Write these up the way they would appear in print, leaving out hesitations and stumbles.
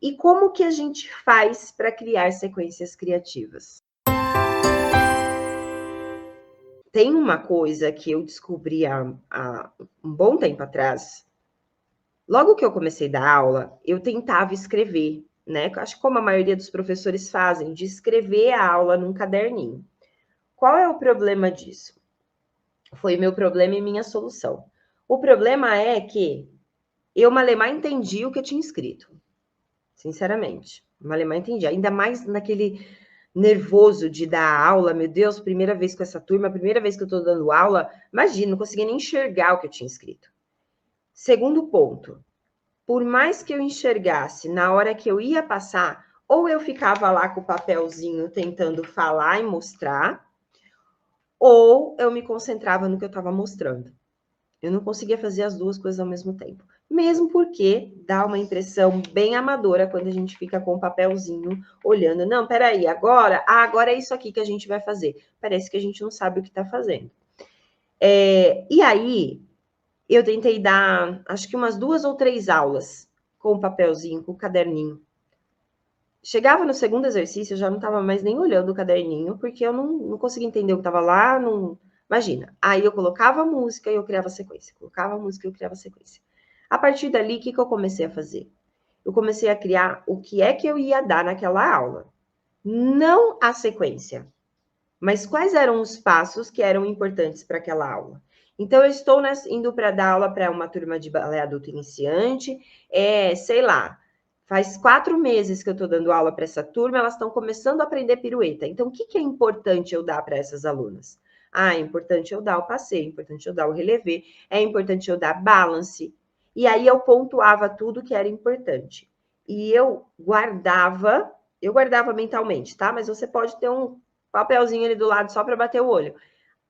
E como que a gente faz para criar sequências criativas? Tem uma coisa que eu descobri há um bom tempo atrás. Logo que eu comecei a dar aula, eu tentava escrever, né? Acho que como a maioria dos professores fazem, de escrever a aula num caderninho. Qual é o problema disso? Foi meu problema e minha solução. O problema é que eu malemar entendi o que eu tinha escrito. Sinceramente. Malemar entendi. Ainda mais naquele nervoso de dar aula. Meu Deus, primeira vez com essa turma, primeira vez que eu estou dando aula. Imagina, não conseguia nem enxergar o que eu tinha escrito. Segundo ponto. Por mais que eu enxergasse, na hora que eu ia passar, ou eu ficava lá com o papelzinho tentando falar e mostrar, ou eu me concentrava no que eu estava mostrando. Eu não conseguia fazer as duas coisas ao mesmo tempo. Mesmo porque dá uma impressão bem amadora quando a gente fica com o papelzinho olhando. Não, peraí, agora é isso aqui que a gente vai fazer. Parece que a gente não sabe o que está fazendo. E aí, eu tentei dar, acho que umas 2 ou 3 aulas com o papelzinho, com o caderninho. Chegava no segundo exercício, eu já não estava mais nem olhando o caderninho, porque eu não conseguia entender o que estava lá, não... Imagina, aí eu colocava a música e eu criava sequência, colocava a música e eu criava sequência. A partir dali, o que eu comecei a fazer? Eu comecei a criar o que é que eu ia dar naquela aula. Não a sequência, mas quais eram os passos que eram importantes para aquela aula. Então, eu estou indo para dar aula para uma turma de balé adulto iniciante, sei lá, faz 4 meses que eu estou dando aula para essa turma, elas estão começando a aprender pirueta. Então, o que é importante eu dar para essas alunas? Ah, é importante eu dar o passeio, é importante eu dar o relevé, é importante eu dar balance. E aí eu pontuava tudo que era importante. E eu guardava mentalmente, tá? Mas você pode ter um papelzinho ali do lado só para bater o olho.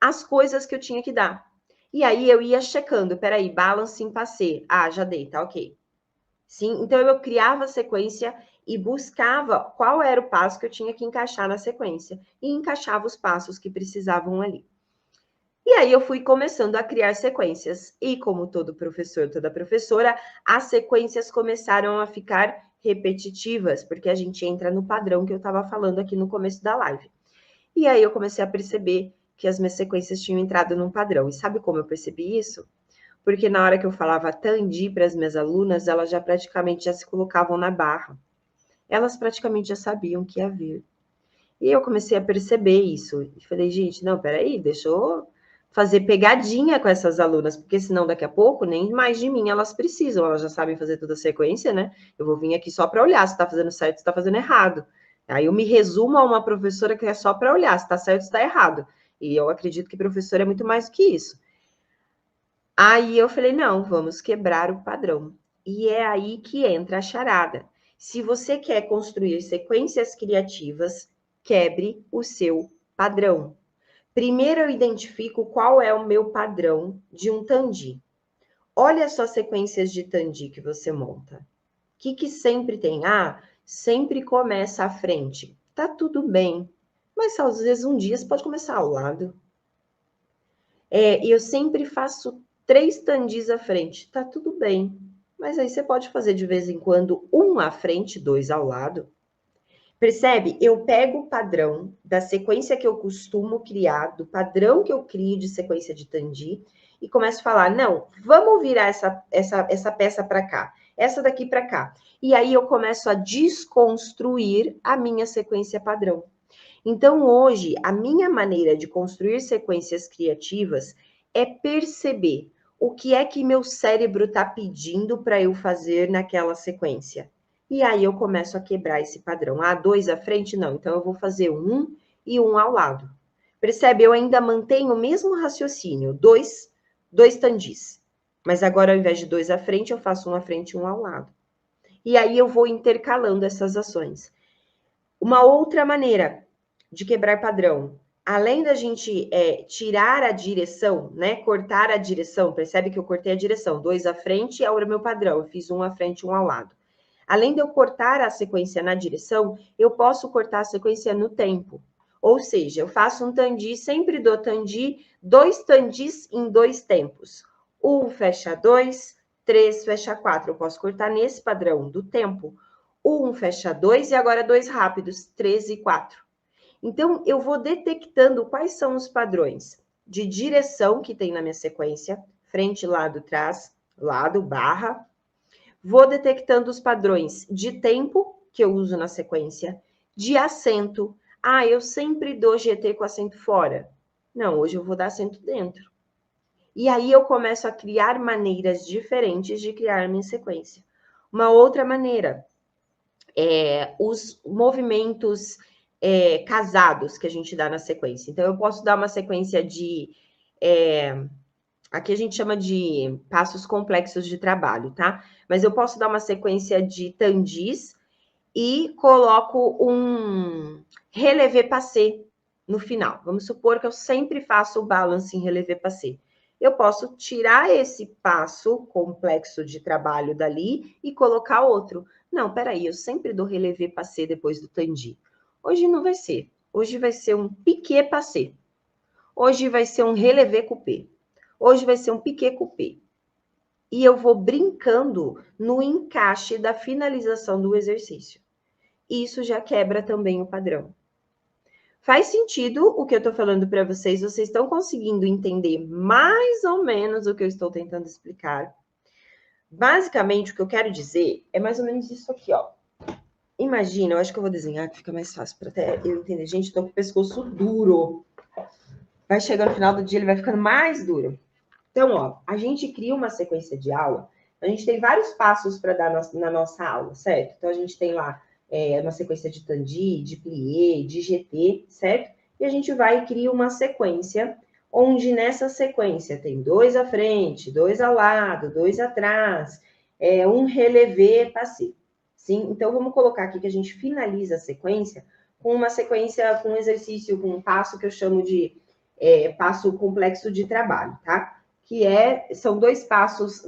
As coisas que eu tinha que dar. E aí eu ia checando, peraí, balance em passei. Ah, já dei, tá ok. Sim, então eu criava a sequência e buscava qual era o passo que eu tinha que encaixar na sequência. E encaixava os passos que precisavam ali. E aí eu fui começando a criar sequências. E como todo professor, toda professora, as sequências começaram a ficar repetitivas, porque a gente entra no padrão que eu estava falando aqui no começo da live. E aí eu comecei a perceber que as minhas sequências tinham entrado num padrão. E sabe como eu percebi isso? Porque na hora que eu falava Tandi para as minhas alunas, elas já praticamente já se colocavam na barra. Elas praticamente já sabiam que ia vir. E eu comecei a perceber isso. E falei, gente, não, peraí, deixa eu fazer pegadinha com essas alunas, porque senão daqui a pouco nem mais de mim elas precisam, elas já sabem fazer toda a sequência, né? Eu vou vir aqui só para olhar se está fazendo certo, se está fazendo errado. Aí eu me resumo a uma professora que é só para olhar se está certo, se está errado. E eu acredito que professor é muito mais do que isso. Aí eu falei, não, vamos quebrar o padrão. E é aí que entra a charada. Se você quer construir sequências criativas, quebre o seu padrão. Primeiro eu identifico qual é o meu padrão de um Tandi. Olha só as sequências de Tandi que você monta. O que sempre tem? Ah, sempre começa à frente. Tá tudo bem. Mas às vezes um dia você pode começar ao lado. E eu sempre faço 3 Tandis à frente. Tá tudo bem. Mas aí você pode fazer de vez em quando um à frente, 2 ao lado. Percebe? Eu pego o padrão da sequência que eu costumo criar, do padrão que eu crio de sequência de Tandi, e começo a falar, não, vamos virar essa peça para cá, essa daqui para cá. E aí eu começo a desconstruir a minha sequência padrão. Então, hoje, a minha maneira de construir sequências criativas é perceber o que é que meu cérebro está pedindo para eu fazer naquela sequência. E aí eu começo a quebrar esse padrão. Ah, 2 à frente? Não. Então, eu vou fazer um e um ao lado. Percebe? Eu ainda mantenho o mesmo raciocínio. Dois tandis. Mas agora, ao invés de 2 à frente, eu faço um à frente e um ao lado. E aí eu vou intercalando essas ações. Uma outra maneira de quebrar padrão, além da gente tirar a direção, né? Cortar a direção, percebe que eu cortei a direção, 2 à frente é o meu padrão, eu fiz um à frente e um ao lado. Além de eu cortar a sequência na direção, eu posso cortar a sequência no tempo. Ou seja, eu faço um tandi, sempre dou tandi, 2 tandis em 2 tempos. 1 fecha 2, 3 fecha 4. Eu posso cortar nesse padrão do tempo. 1, fecha 2, e agora 2 rápidos, 3 e 4. Então, eu vou detectando quais são os padrões de direção que tem na minha sequência, frente, lado, trás, lado, barra. Vou detectando os padrões de tempo que eu uso na sequência, de acento. Ah, eu sempre dou GT com acento fora. Não, hoje eu vou dar acento dentro. E aí eu começo a criar maneiras diferentes de criar minha sequência. Uma outra maneira é os movimentos casados que a gente dá na sequência. Então, eu posso dar uma sequência de... aqui a gente chama de passos complexos de trabalho, tá? Mas eu posso dar uma sequência de tandis e coloco um relevé passé no final. Vamos supor que eu sempre faço o balance em relevé passé. Eu posso tirar esse passo complexo de trabalho dali e colocar outro. Não, peraí, eu sempre dou relevé passé depois do tandi. Hoje não vai ser. Hoje vai ser um piqué passé. Hoje vai ser um relevé coupé. Hoje vai ser um piqué coupé. E eu vou brincando no encaixe da finalização do exercício. Isso já quebra também o padrão. Faz sentido o que eu estou falando para vocês? Vocês estão conseguindo entender mais ou menos o que eu estou tentando explicar? Basicamente, o que eu quero dizer é mais ou menos isso aqui, ó. Imagina, eu acho que eu vou desenhar que fica mais fácil para até eu entender. Gente, estou com o pescoço duro. Vai chegando no final do dia, ele vai ficando mais duro. Então, ó, a gente cria uma sequência de aula. A gente tem vários passos para dar na nossa aula, certo? Então, a gente tem lá uma sequência de tandi, de plié, de GT, certo? E a gente vai e cria uma sequência, onde nessa sequência tem 2 à frente, 2 ao lado, 2 atrás, um relevé passé. Sim? Então, vamos colocar aqui que a gente finaliza a sequência com uma sequência, com um exercício, com um passo que eu chamo de passo complexo de trabalho, tá? Que são 2 passos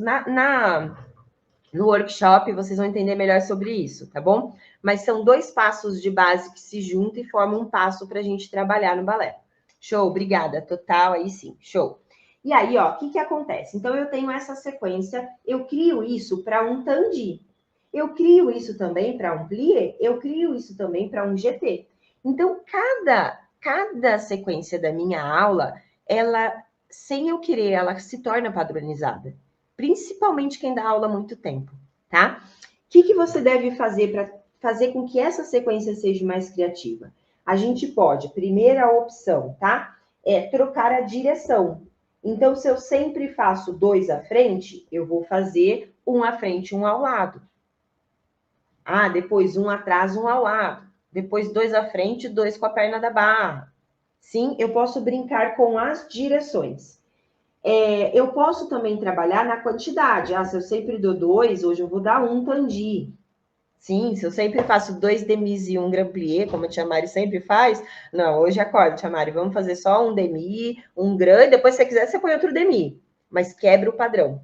no workshop, vocês vão entender melhor sobre isso, tá bom? Mas são 2 passos de base que se juntam e formam um passo para a gente trabalhar no balé. Show, obrigada, total, aí sim, show. E aí, ó, o que acontece? Então, eu tenho essa sequência, eu crio isso para um tandi. Eu crio isso também para um plié, eu crio isso também para um GT. Então, cada sequência da minha aula, ela, sem eu querer, ela se torna padronizada. Principalmente quem dá aula há muito tempo, tá? O que você deve fazer para fazer com que essa sequência seja mais criativa? A gente pode, primeira opção, tá? É trocar a direção. Então, se eu sempre faço 2 à frente, eu vou fazer 1 à frente, 1 ao lado. Ah, depois 1 atrás, 1 ao lado. Depois 2 à frente, 2 com a perna da barra. Sim, eu posso brincar com as direções. Eu posso também trabalhar na quantidade. Ah, se eu sempre dou 2, hoje eu vou dar 1 tandi. Sim, se eu sempre faço 2 demis e 1 grand plié, como a tia Mari sempre faz, não, hoje acorda, tia Mari, vamos fazer só 1 demi, 1 grand, e depois, se você quiser, você põe outro demi. Mas quebra o padrão.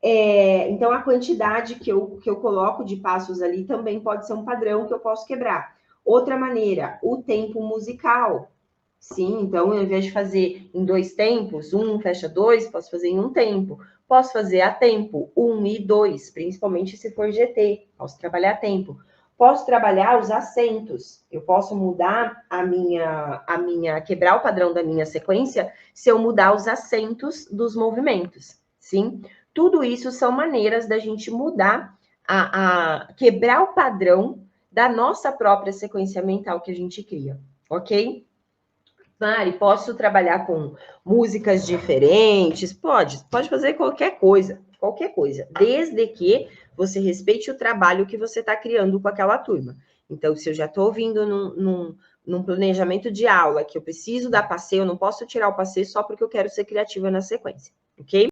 Então, a quantidade que eu coloco de passos ali também pode ser um padrão que eu posso quebrar. Outra maneira, o tempo musical. Sim, então, ao invés de fazer em 2 tempos, 1 fecha 2, posso fazer em 1 tempo. Posso fazer a tempo, 1 e 2, principalmente se for GT. Posso trabalhar a tempo. Posso trabalhar os acentos. Eu posso mudar quebrar o padrão da minha sequência se eu mudar os acentos dos movimentos. Sim? Tudo isso são maneiras da gente mudar, quebrar o padrão da nossa própria sequência mental que a gente cria, ok? Mari, posso trabalhar com músicas diferentes? Pode fazer qualquer coisa, desde que você respeite o trabalho que você está criando com aquela turma. Então, se eu já estou ouvindo num planejamento de aula que eu preciso dar passeio, eu não posso tirar o passeio só porque eu quero ser criativa na sequência, ok?